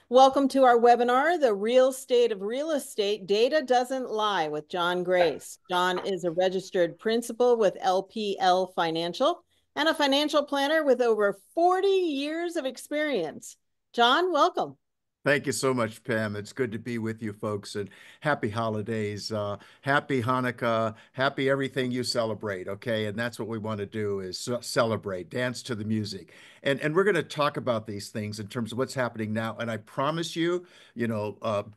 Welcome to our webinar, The Real State of Real Estate Data Doesn't Lie with John Grace. John is a registered principal with LPL Financial and a financial planner with over 40 years of experience. John, welcome. Thank you so much, Pam. It's good to be with you folks, and happy holidays, happy Hanukkah, happy everything you celebrate, okay? And that's what we want to do is celebrate, dance to the music. And we're going to talk about these things in terms of what's happening now. And I promise you,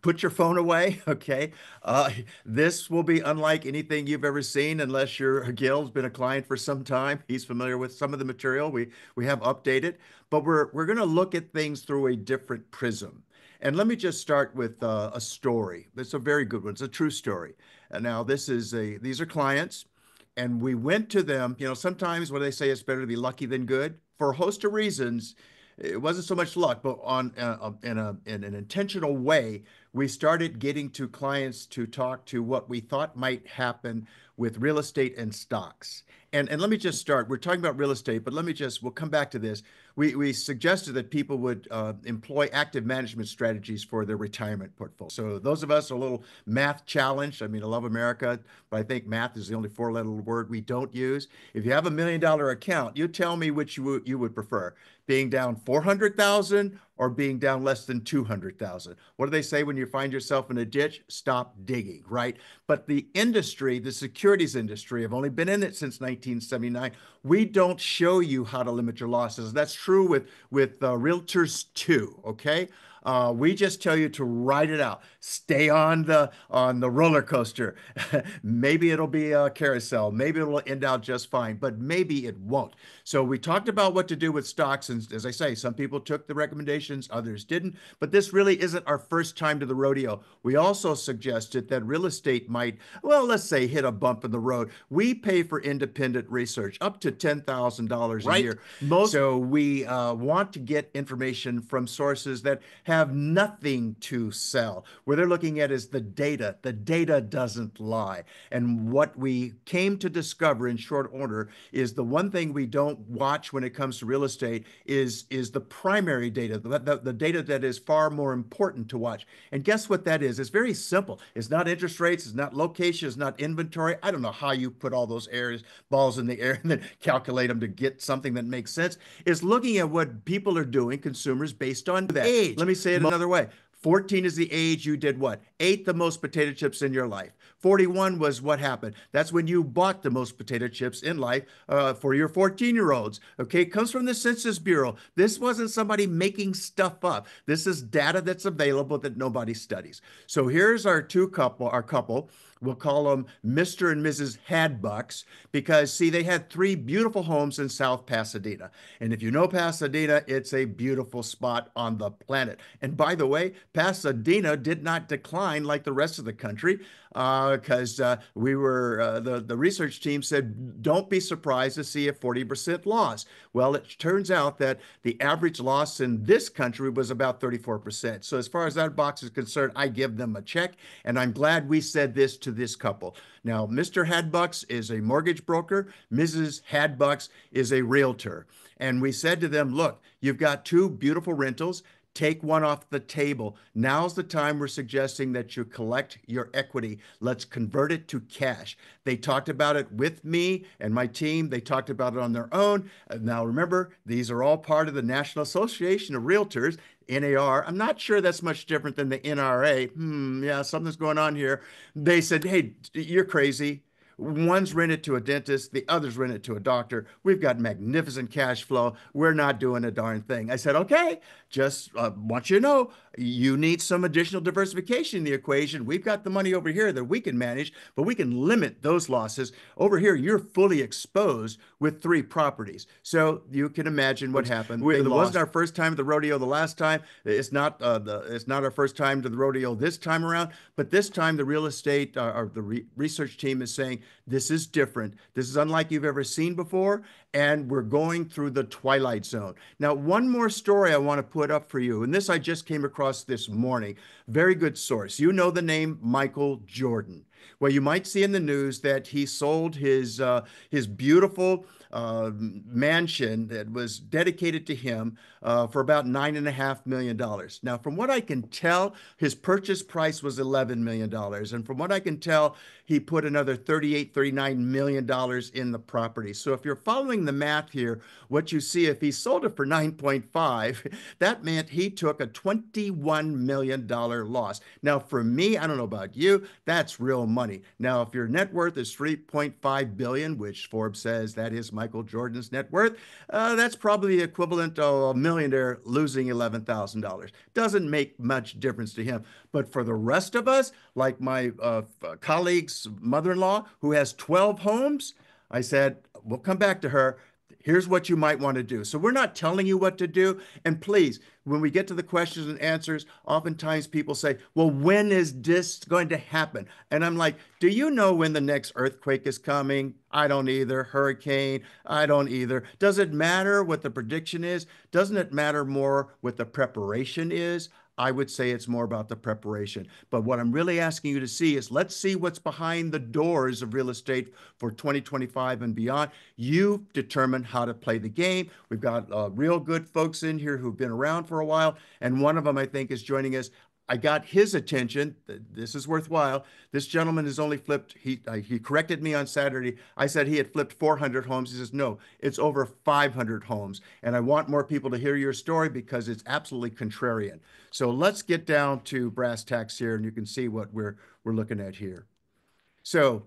put your phone away, okay? Uh, this will be unlike anything you've ever seen unless Gil's been a client for some time. He's familiar with some of the material we have updated, but we're going to look at things through a different prism. And let me just start with a story. It's a very good one. It's a true story. And now these are clients, and we went to them. Sometimes what they say it's better to be lucky than good for a host of reasons. It wasn't so much luck, but in an intentional way, we started getting to clients to talk to what we thought might happen with real estate and stocks. And let me just start. We're talking about real estate, but we'll come back to this. We suggested that people would employ active management strategies for their retirement portfolio. So those of us are a little math challenged. I mean, I love America, but I think math is the only four-letter word we don't use. If you have $1 million account, you tell me which you would prefer, being down 400,000 or being down less than 200,000. What do they say when you find yourself in a ditch? Stop digging, right? But the industry, the securities industry, have only been in it since 1979. We don't show you how to limit your losses. That's true with realtors too, okay? We just tell you to ride it out. Stay on the roller coaster. Maybe it'll be a carousel. Maybe it'll end out just fine, but maybe it won't. So we talked about what to do with stocks, and as I say, some people took the recommendations, others didn't. But this really isn't our first time to the rodeo. We also suggested that real estate might, well, let's say, hit a bump in the road. We pay for independent research up to $10,000 a Right. year. So we want to get information from sources that have nothing to sell. Where they're looking at is the data. The data doesn't lie. And what we came to discover in short order is the one thing we don't watch when it comes to real estate is the primary data, the data that is far more important to watch. And guess what that is? It's very simple. It's not interest rates, it's not location, it's not inventory. I don't know how you put all those balls in the air and then calculate them to get something that makes sense. It's looking at what people are doing, consumers, based on age. Let me say it another way. 14 is the age you did what? Ate the most potato chips in your life. 41 was what happened. That's when you bought the most potato chips in life for your 14-year-olds. Okay, it comes from the Census Bureau. This wasn't somebody making stuff up. This is data that's available that nobody studies. So here's our couple. We'll call them Mr. and Mrs. Hadbucks because, see, they had three beautiful homes in South Pasadena. And if you know Pasadena, it's a beautiful spot on the planet. And by the way, Pasadena did not decline like the rest of the country because the research team said, don't be surprised to see a 40% loss. Well, it turns out that the average loss in this country was about 34%. So as far as that box is concerned, I give them a check. And I'm glad we said this to this couple. Now, Mr. Hadbucks is a mortgage broker. Mrs. Hadbucks is a realtor. And we said to them, look, you've got two beautiful rentals. Take one off the table. Now's the time we're suggesting that you collect your equity. Let's convert it to cash. They talked about it with me and my team. They talked about it on their own. Now, remember, these are all part of the National Association of Realtors. NAR. I'm not sure that's much different than the NRA. Yeah, something's going on here. They said, hey, you're crazy. One's rented to a dentist, the other's rented to a doctor. We've got magnificent cash flow. We're not doing a darn thing. I said, okay, just want you to know you need some additional diversification in the equation. We've got the money over here that we can manage, but we can limit those losses. Over here, you're fully exposed with three properties. So you can imagine what happened. It wasn't our first time at the rodeo the last time. It's not our first time to the rodeo this time around, but this time the real estate or the research team is saying, this is different. This is unlike you've ever seen before, and we're going through the twilight zone. Now, one more story I want to put up for you, and this I just came across this morning. Very good source. You know the name Michael Jordan. Well, you might see in the news that he sold his beautiful mansion that was dedicated to him for about $9.5 million. Now, from what I can tell, his purchase price was $11 million, and from what I can tell, he put another $38, $39 million in the property. So if you're following the math here, what you see, if he sold it for 9.5, that meant he took a $21 million loss. Now, for me, I don't know about you, that's real money. Now, if your net worth is 3.5 billion, which Forbes says that is Michael Jordan's net worth, that's probably equivalent to a millionaire losing $11,000. Doesn't make much difference to him. But for the rest of us, like my colleague's mother-in-law who has 12 homes, I said, we'll come back to her. Here's what you might want to do. So we're not telling you what to do. And please, when we get to the questions and answers, oftentimes people say, well, when is this going to happen? And I'm like, do you know when the next earthquake is coming? I don't either. Hurricane? I don't either. Does it matter what the prediction is? Doesn't it matter more what the preparation is? I would say it's more about the preparation. But what I'm really asking you to see is let's see what's behind the doors of real estate for 2025 and beyond. You determine how to play the game. We've got real good folks in here who've been around for a while, and one of them, I think, is joining us. I got his attention. This is worthwhile. This gentleman has only flipped, he corrected me on Saturday. I said he had flipped 400 homes. He says, no, it's over 500 homes. And I want more people to hear your story because it's absolutely contrarian. So let's get down to brass tacks here, and you can see what we're looking at here. So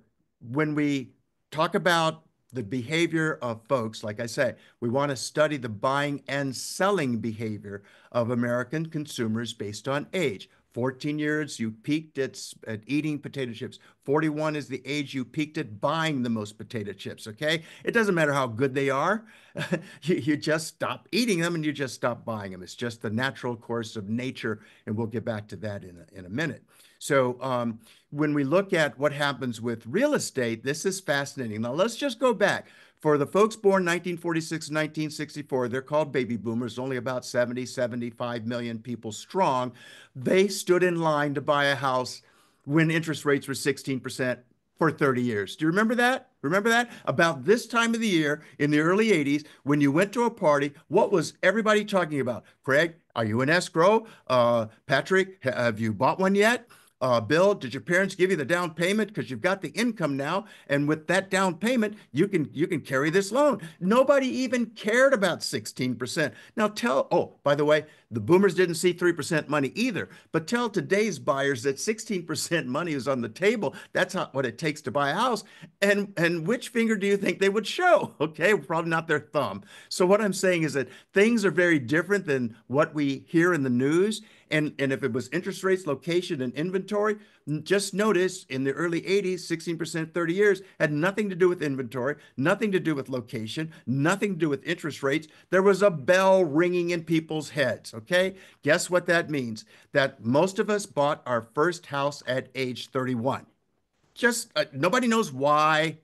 when we talk about the behavior of folks, like I say, we want to study the buying and selling behavior of American consumers based on age. 14 years, you peaked at eating potato chips. 41 is the age you peaked at buying the most potato chips, okay? It doesn't matter how good they are. You just stop eating them and you just stop buying them. It's just the natural course of nature, and we'll get back to that in a minute. So when we look at what happens with real estate, this is fascinating. Now, let's just go back. For the folks born 1946, 1964, they're called baby boomers, only about 70, 75 million people strong. They stood in line to buy a house when interest rates were 16% for 30 years. Do you remember that? Remember that? About this time of the year in the early 80s, when you went to a party, what was everybody talking about? Craig, are you in escrow? Patrick, have you bought one yet? Bill, did your parents give you the down payment? Because you've got the income now, and with that down payment, you can carry this loan. Nobody even cared about 16%. Now oh, by the way, the boomers didn't see 3% money either, but tell today's buyers that 16% money is on the table. That's not what it takes to buy a house. And which finger do you think they would show? Okay, probably not their thumb. So what I'm saying is that things are very different than what we hear in the news. And if it was interest rates, location, and inventory, just notice in the early 80s, 16%, 30 years had nothing to do with inventory, nothing to do with location, nothing to do with interest rates. There was a bell ringing in people's heads, okay? Guess what that means? That most of us bought our first house at age 31. Just nobody knows why.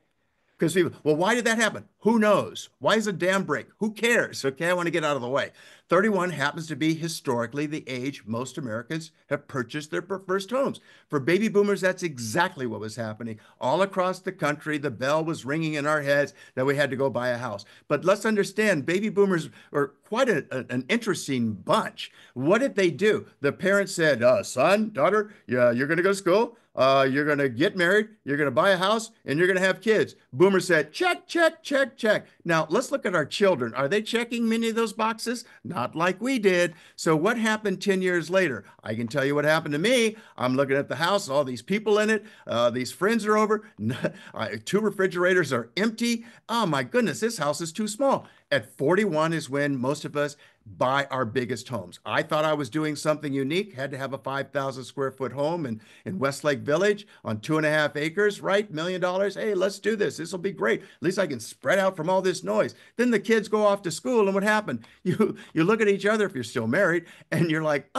Because people, well, why did that happen? Who knows? Why is a dam break? Who cares? Okay, I want to get out of the way. 31 happens to be historically the age most Americans have purchased their first homes. For baby boomers, that's exactly what was happening. All across the country, the bell was ringing in our heads that we had to go buy a house. But let's understand, baby boomers are quite an interesting bunch. What did they do? The parents said, son, daughter, yeah, you're going to go to school. You're going to get married, you're going to buy a house, and you're going to have kids. Boomer said, check, check, check, check. Now, let's look at our children. Are they checking many of those boxes? Not like we did. So what happened 10 years later? I can tell you what happened to me. I'm looking at the house, all these people in it. These friends are over. 2 refrigerators are empty. Oh my goodness, this house is too small. At 41 is when most of us buy our biggest homes. I thought I was doing something unique, had to have a 5,000 square foot home in Westlake Village on 2.5 acres, right? $1 million. Hey, let's do this. This will be great. At least I can spread out from all this noise. Then the kids go off to school, and what happened? You look at each other if you're still married, and you're like,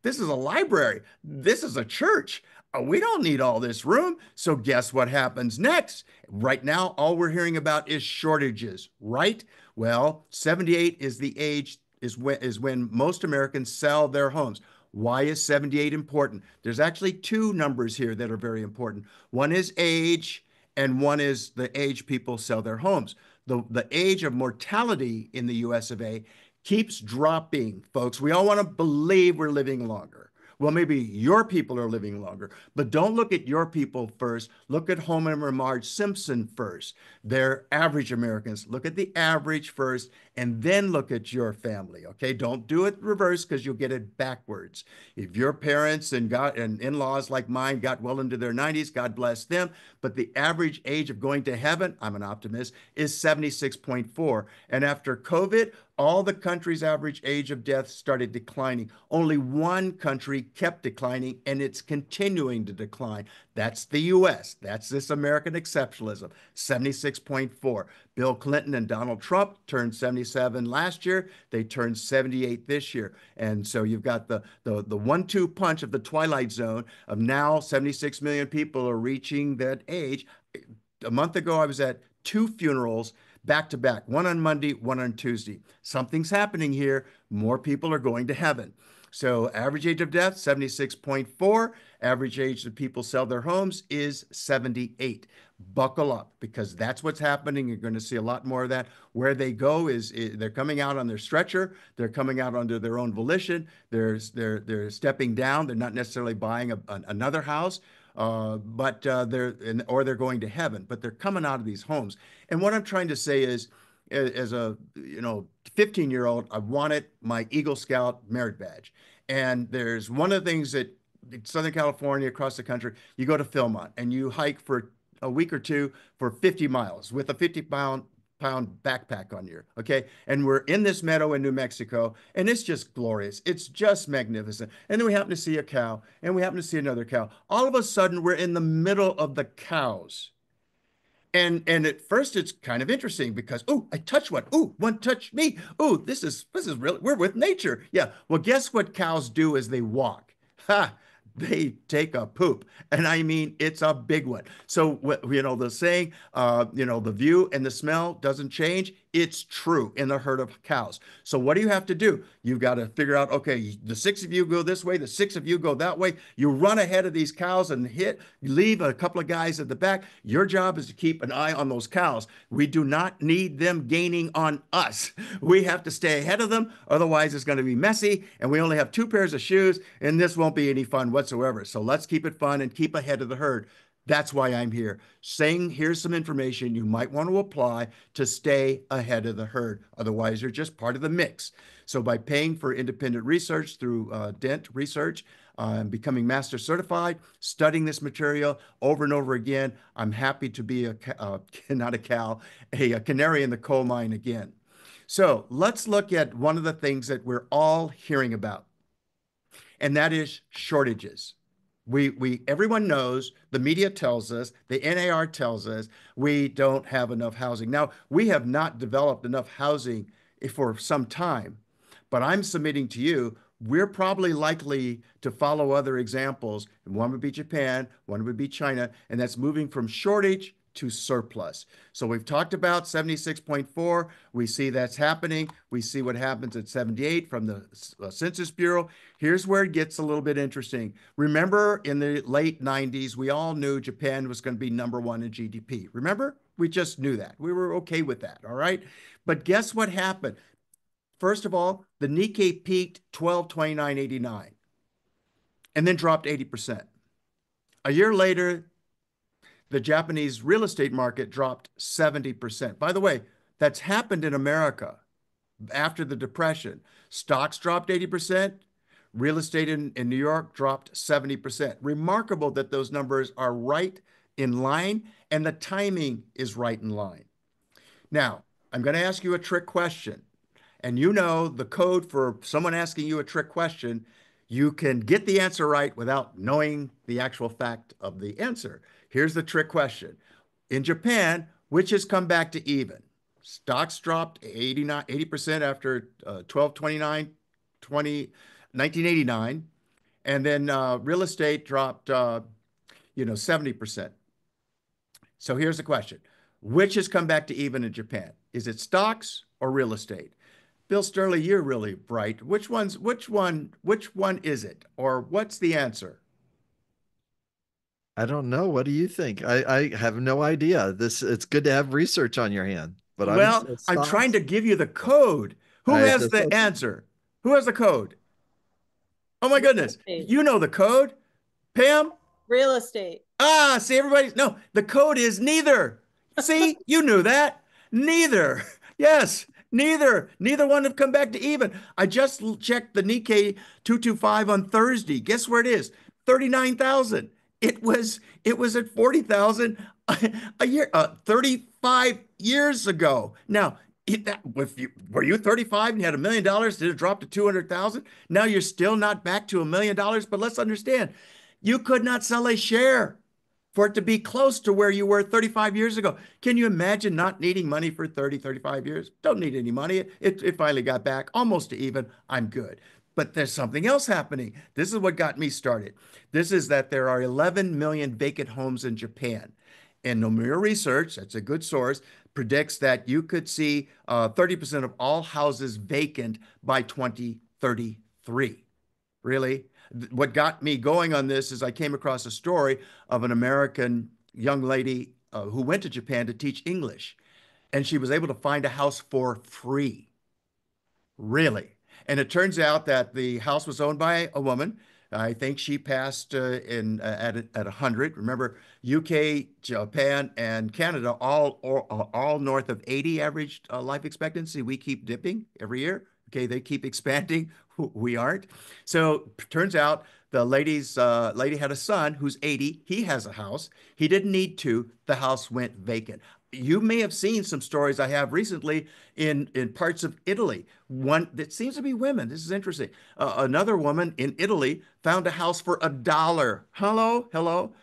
this is a library. This is a church. We don't need all this room. So guess what happens next? Right now, all we're hearing about is shortages, right? Well, 78 is the age is when most Americans sell their homes. Why is 78 important? There's actually two numbers here that are very important. One is age, and one is the age people sell their homes. The age of mortality in the US of A keeps dropping, folks. We all want to believe we're living longer. Well, maybe your people are living longer, but don't look at your people first. Look at Homer and Marge Simpson first. They're average Americans. Look at the average first, and then look at your family. Okay, don't do it reverse because you'll get it backwards. If your parents and in-laws like mine got well into their 90s, God bless them. But the average age of going to heaven, I'm an optimist, is 76.4. And after COVID, all the countries' average age of death started declining. Only one country kept declining, and it's continuing to decline. That's the US. That's this American exceptionalism, 76.4. Bill Clinton and Donald Trump turned 77 last year. They turned 78 this year. And so you've got the 1-2 punch of the twilight zone of now 76 million people are reaching that age. A month ago, I was at two funerals back to back, one on Monday, one on Tuesday. Something's happening here. More people are going to heaven. So average age of death, 76.4. Average age that people sell their homes is 78. Buckle up because that's what's happening. You're going to see a lot more of that. Where they go is they're coming out on their stretcher. They're coming out under their own volition. They're stepping down. They're not necessarily buying another house. They're going to heaven, but they're coming out of these homes. And what I'm trying to say is, as a 15-year-old, I wanted my Eagle Scout merit badge. And there's one of the things that Southern California, across the country, you go to Philmont and you hike for a week or two for 50 miles with a 50-pound backpack on you. Okay. And we're in this meadow in New Mexico, and it's just glorious. It's just magnificent. And then we happen to see a cow, and we happen to see another cow. All of a sudden, we're in the middle of the cows. And at first it's kind of interesting because, oh, I touched one. Oh, one touched me. Oh, this is really, we're with nature. Yeah. Well, guess what cows do as they walk? Ha! They take a poop. And I mean, it's a big one. So, the saying, the view and the smell doesn't change. It's true in the herd of cows. So what do you have to do? You've got to figure out, okay, the 6 of you go this way, the 6 of you go that way. You run ahead of these cows and leave a couple of guys at the back. Your job is to keep an eye on those cows. We do not need them gaining on us. We have to stay ahead of them. Otherwise, it's going to be messy. And we only have 2 pairs of shoes, and this won't be any fun whatsoever. So let's keep it fun and keep ahead of the herd. That's why I'm here, saying here's some information you might want to apply to stay ahead of the herd. Otherwise, you're just part of the mix. So by paying for independent research through Dent Research, becoming master certified, studying this material over and over again, I'm happy to be a canary in the coal mine again. So let's look at one of the things that we're all hearing about, and that is shortages. Everyone knows, the media tells us, the NAR tells us we don't have enough housing. Now, we have not developed enough housing for some time, but I'm submitting to you, we're probably likely to follow other examples. One would be Japan, one would be China, and that's moving from shortage to surplus. So we've talked about 76.4. We see that's happening. We see what happens at 78 from the Census Bureau. Here's where it gets a little bit interesting. Remember, in the late 90s, we all knew Japan was going to be #1 in GDP. Remember? We just knew that. We were okay with that, all right? But guess what happened? First of all, the Nikkei peaked 1229.89 and then dropped 80%. A year later, the Japanese real estate market dropped 70%. By the way, that's happened in America after the Depression. Stocks dropped 80%. Real estate in New York dropped 70%. Remarkable that those numbers are right in line and the timing is right in line. Now, I'm going to ask you a trick question. And you know the code for someone asking you a trick question, you can get the answer right without knowing the actual fact of the answer. Here's the trick question. In Japan, which has come back to even? Stocks dropped 80% after 12/29, 1989. And then real estate dropped, 70%. So here's the question. Which has come back to even in Japan? Is it stocks or real estate? Bill Sterling, you're really bright. Which one is it? Or what's the answer? I don't know. What do you think? I have no idea. It's good to have research on your hand, but I'm Well, I'm trying stocks. to give you the code. Who I has just the answer? Who has the code? Oh my Real goodness. estate. You know the code. Pam? Real estate. Ah, see, everybody's no, the code is neither. See, you knew that. Neither. Yes, neither. Neither one have come back to even. I just checked the Nikkei 225 on Thursday. Guess where it is? 39,000. It was at 40,000 a year 35 years ago. Now, were you 35 and you had $1 million? Did it drop to 200,000? Now you're still not back to $1 million, but let's understand, you could not sell a share for it to be close to where you were 35 years ago. Can you imagine not needing money for 30, 35 years? Don't need any money. It finally got back almost to even. I'm good. But there's something else happening. This is what got me started. This is that there are 11 million vacant homes in Japan. And Nomura Research, that's a good source, predicts that you could see 30% of all houses vacant by 2033. Really? What got me going on this is I came across a story of an American young lady who went to Japan to teach English, and she was able to find a house for free. Really. And it turns out that the house was owned by a woman. I think she passed in at 100. Remember, UK, Japan, and Canada all north of 80 average life expectancy. We keep dipping every year. Okay, they keep expanding. We aren't. So turns out the lady had a son who's 80. He has a house. He didn't need to. The house went vacant. You may have seen some stories I have recently in parts of Italy. One that seems to be women. This is interesting. Another woman in Italy found a house for $1. Hello, hello.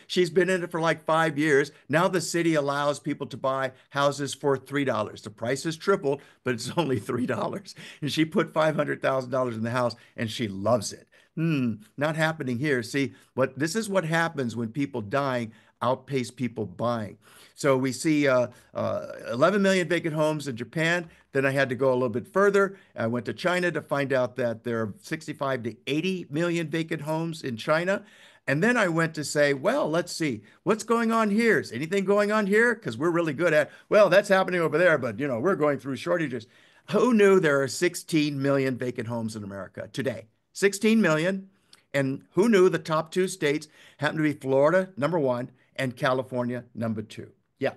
She's been in it for like 5 years. Now the city allows people to buy houses for $3. The price has tripled, but it's only $3. And she put $500,000 in the house, and she loves it. Not happening here. See, this is what happens when people dying outpace people buying. So we see 11 million vacant homes in Japan. Then I had to go a little bit further. I went to China to find out that there are 65 to 80 million vacant homes in China. And then I went to say, well, let's see what's going on here. Is anything going on here? Because we're really good at, well, that's happening over there, but we're going through shortages. Who knew there are 16 million vacant homes in America today? 16 million. And who knew the top two states happen to be Florida, number one, and California, number two? Yeah.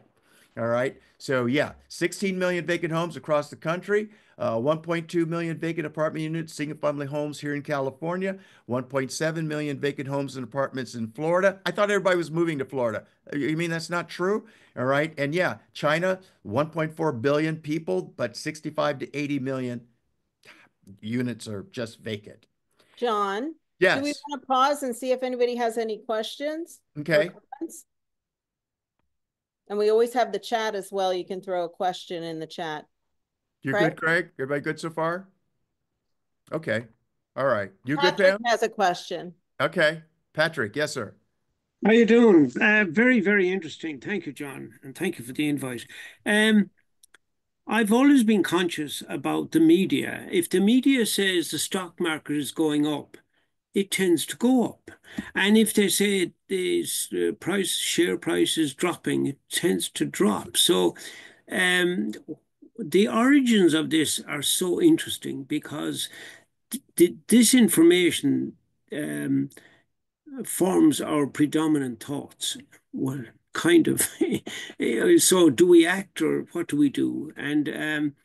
All right. So yeah, 16 million vacant homes across the country, 1.2 million vacant apartment units, single-family homes here in California, 1.7 million vacant homes and apartments in Florida. I thought everybody was moving to Florida. You mean that's not true? All right. And yeah, China, 1.4 billion people, but 65 to 80 million units are just vacant. John, do we Yes. want to pause and see if anybody has any questions or Okay. comments? And we always have the chat as well. You can throw a question in the chat. You're Craig? good, Craig? Everybody good so far? Okay. All right. You good, Patrick Pam? has a question. Okay. Patrick, yes, sir. How you doing? Very, very interesting. Thank you, John, and thank you for the invite. I've always been conscious about the media. If the media says the stock market is going up, it tends to go up. And if they say the share price is dropping, it tends to drop. So the origins of this are so interesting because this information forms our predominant thoughts. Well, kind of. So do we act or what do we do? And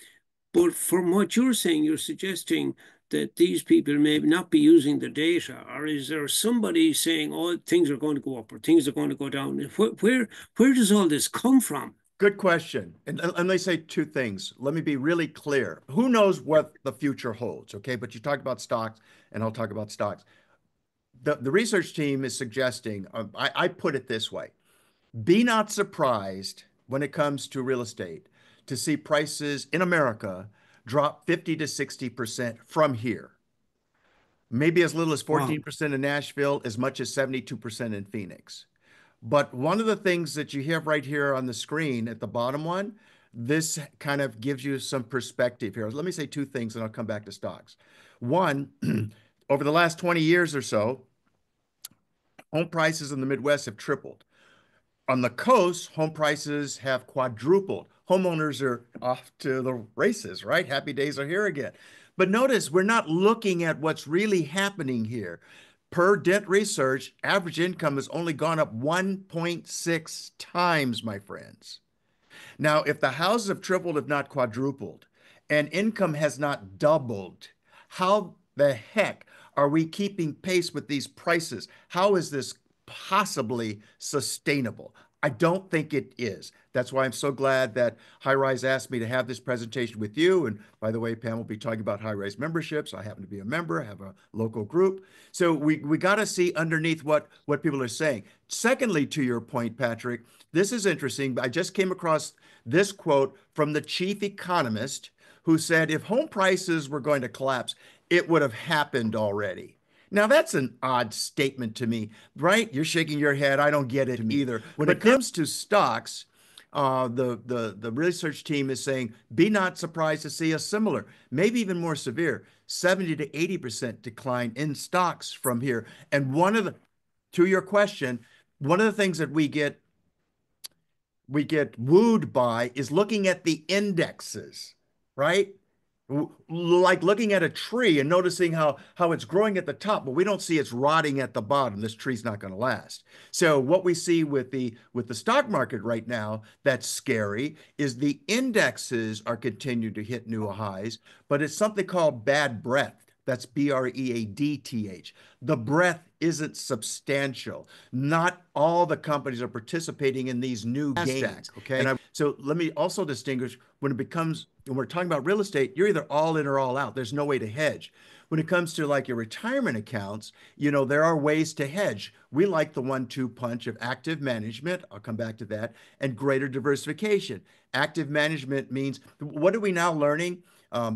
but from what you're saying, you're suggesting that these people may not be using the data, or is there somebody saying, "Oh, things are going to go up or things are going to go down"? Where does all this come from? Good question. And let me say two things. Let me be really clear. Who knows what the future holds? Okay. But you talked about stocks, and I'll talk about stocks. The research team is suggesting, I put it this way: be not surprised when it comes to real estate to see prices in America drop 50 to 60% from here. Maybe as little as Wow. 14% in Nashville, as much as 72% in Phoenix. But one of the things that you have right here on the screen at the bottom one, this kind of gives you some perspective here. Let me say two things and I'll come back to stocks. One, over the last 20 years or so, home prices in the Midwest have tripled. On the coast, home prices have quadrupled. Homeowners are off to the races, right? Happy days are here again. But notice we're not looking at what's really happening here. Per Dent Research, average income has only gone up 1.6 times, my friends. Now, if the houses have tripled, if not quadrupled, and income has not doubled, how the heck are we keeping pace with these prices? How is this possibly sustainable? I don't think it is. That's why I'm so glad that Highrise asked me to have this presentation with you. And by the way, Pam will be talking about Highrise memberships. I happen to be a member, I have a local group. So we got to see underneath what people are saying. Secondly, to your point, Patrick, this is interesting. I just came across this quote from the chief economist who said if home prices were going to collapse, it would have happened already. Now, that's an odd statement to me, right? You're shaking your head. I don't get it either. When it comes to stocks, the research team is saying, be not surprised to see a similar, maybe even more severe, 70 to 80% decline in stocks from here. And to your question, one of the things that we get wooed by is looking at the indexes, right? Like looking at a tree and noticing how it's growing at the top, but we don't see it's rotting at the bottom. This tree's not going to last. So what we see with the stock market right now that's scary is the indexes are continuing to hit new highs, but it's something called bad breath. That's BREADTH. The breadth isn't substantial. Not all the companies are participating in these new gains. Okay. So let me also distinguish when we're talking about real estate, you're either all in or all out. There's no way to hedge. When it comes to like your retirement accounts, there are ways to hedge. We like the 1-2 punch of active management. I'll come back to that, and greater diversification. Active management means, what are we now learning?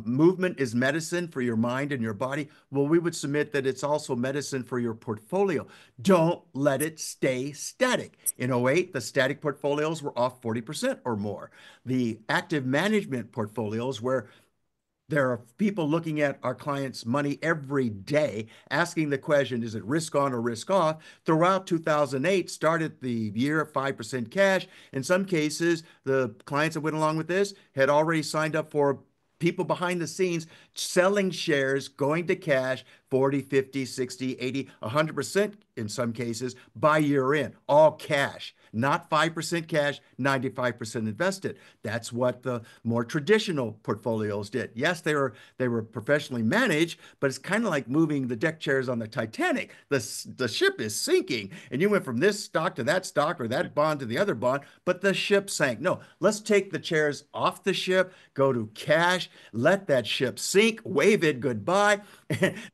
Movement is medicine for your mind and your body. Well, we would submit that it's also medicine for your portfolio. Don't let it stay static. In 2008, the static portfolios were off 40% or more. The active management portfolios, where there are people looking at our clients' money every day, asking the question, is it risk on or risk off? Throughout 2008, started the year at 5% cash. In some cases, the clients that went along with this had already signed up for people behind the scenes selling shares, going to cash, 40, 50, 60, 80, 100% in some cases by year end, all cash, not 5% cash, 95% invested. That's what the more traditional portfolios did. Yes, they were professionally managed, but it's kind of like moving the deck chairs on the Titanic. The ship is sinking, and you went from this stock to that stock or that bond to the other bond, but the ship sank. No, let's take the chairs off the ship, go to cash, let that ship sink, wave it goodbye.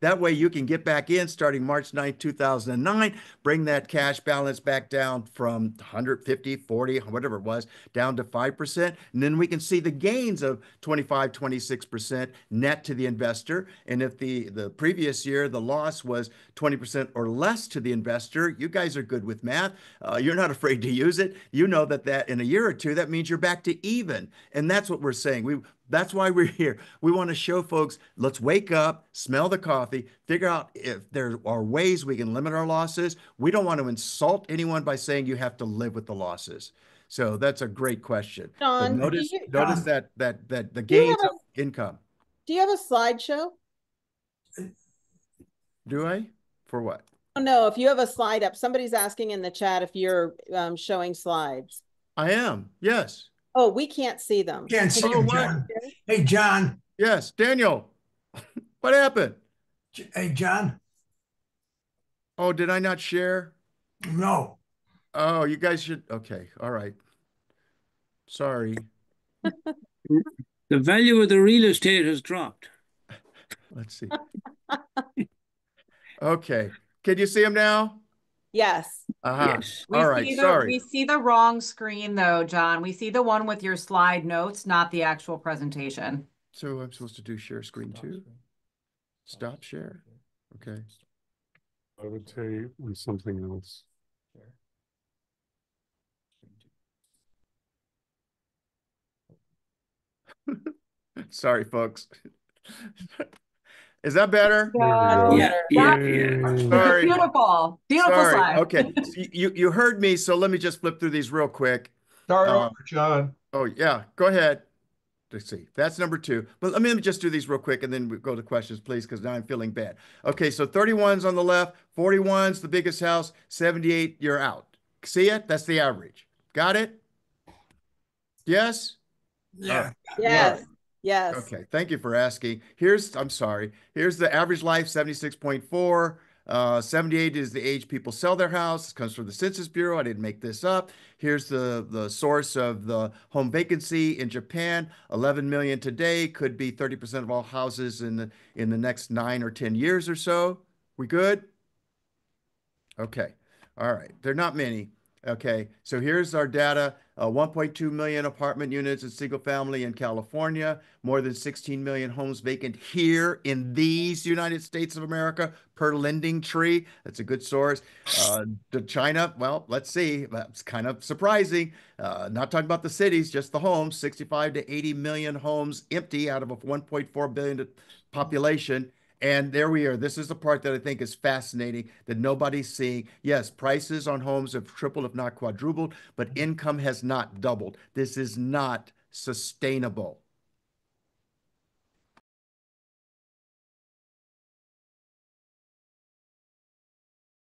That way you can get back in starting March 9th, 2009, bring that cash balance back down from 150, 40, whatever it was, down to 5%. And then we can see the gains of 25, 26% net to the investor. And if the previous year, the loss was 20% or less to the investor, you guys are good with math. You're not afraid to use it. You know that in a year or two, that means you're back to even. And that's what we're saying. That's why we're here. We want to show folks, let's wake up, smell the coffee, figure out if there are ways we can limit our losses. We don't want to insult anyone by saying you have to live with the losses. So that's a great question. John, notice that the gains of income. Do you have a slideshow? Do I? For what? Oh, no, if you have a slide up, somebody's asking in the chat if you're showing slides. I am, yes. Oh, we can't see them. Can't see them, John. Hey, John. Yes, Daniel. What happened? Hey, John. Oh, did I not share? No. Oh, you guys should. Okay, all right. Sorry. The value of the real estate has dropped. Let's see. Okay. Can you see him now? Yes. Yes. All right. Sorry. We see the wrong screen though, John. We see the one with your slide notes, not the actual presentation. So I'm supposed to do share screen too? Stop share. Okay. I would say on something else. Sorry, folks. Is that better? Yeah, yeah, That's yeah. Sorry. beautiful. Beautiful Sorry. slide. Okay. So you heard me, so let me just flip through these real quick. Start Uh, over, John. oh, yeah. Go ahead. Let's see. That's number 2. But let me just do these real quick and then we go to questions, please, because now I'm feeling bad. Okay, so 31's on the left, 41's the biggest house, 78, you're out. See it? That's the average. Got it? Yes? Yeah. Yes. Yes. Okay, thank you for asking. I'm sorry. Here's the average life, 76.4. 78 is the age people sell their house. This comes from the Census Bureau. I didn't make this up. Here's the source of the home vacancy in Japan. 11 million today, could be 30% of all houses in the next 9 or 10 years or so. We good? Okay. All right. They're not many. Okay. So here's our data. 1.2 million apartment units in single family in California, more than 16 million homes vacant here in these United States of America per LendingTree. That's a good source. To China, well, let's see. That's kind of surprising. Not talking about the cities, just the homes. 65 to 80 million homes empty out of a 1.4 billion population. And there we are. This is the part that I think is fascinating that nobody's seeing. Yes, prices on homes have tripled, if not quadrupled, but income has not doubled. This is not sustainable.